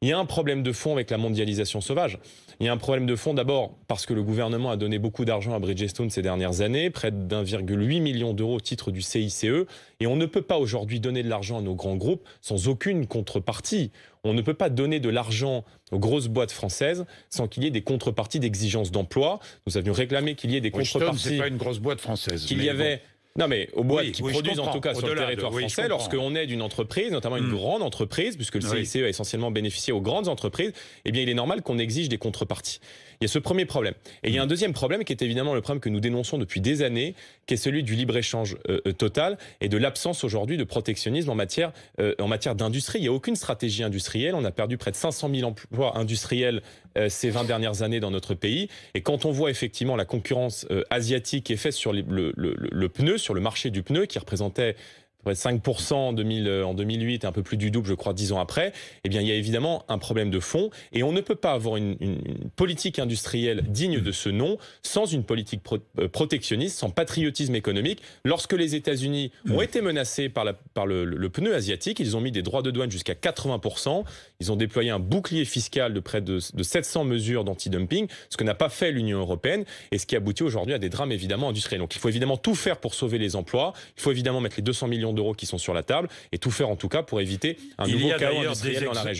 Il y a un problème de fond avec la mondialisation sauvage. Il y a un problème de fond d'abord parce que le gouvernement a donné beaucoup d'argent à Bridgestone ces dernières années, près d'1,8 million d'euros au titre du CICE. Et on ne peut pas aujourd'hui donner de l'argent à nos grands groupes sans aucune contrepartie. On ne peut pas donner de l'argent aux grosses boîtes françaises sans qu'il y ait des contreparties d'exigence d'emploi. Nous avions réclamé qu'il y ait des contreparties. C'est pas une grosse boîte française. Qu'il y avait... Bon. Non mais aux boîtes qui produisent en tout cas sur le territoire français, lorsqu'on est d'une entreprise, notamment une grande entreprise, puisque le CICE a essentiellement bénéficié aux grandes entreprises, eh bien il est normal qu'on exige des contreparties. Il y a ce premier problème. Et il y a un deuxième problème qui est évidemment le problème que nous dénonçons depuis des années, qui est celui du libre-échange total et de l'absence aujourd'hui de protectionnisme en matière d'industrie. Il n'y a aucune stratégie industrielle. On a perdu près de 500 000 emplois industriels ces 20 dernières années dans notre pays. Et quand on voit effectivement la concurrence asiatique qui est faite sur le pneu, sur le marché du pneu, qui représentait à peu près 5% en 2008 et un peu plus du double, je crois, 10 ans après, eh bien, il y a évidemment un problème de fond et on ne peut pas avoir une politique industrielle digne de ce nom sans une politique protectionniste, sans patriotisme économique. Lorsque les États-Unis ont été menacés par le pneu asiatique, ils ont mis des droits de douane jusqu'à 80%. Ils ont déployé un bouclier fiscal de près de 700 mesures d'anti-dumping, ce que n'a pas fait l'Union européenne et ce qui aboutit aujourd'hui à des drames évidemment industriels. Donc il faut évidemment tout faire pour sauver les emplois. Il faut évidemment mettre les 200 millions d'euros qui sont sur la table et tout faire en tout cas pour éviter un nouveau chaos industriel dans la région.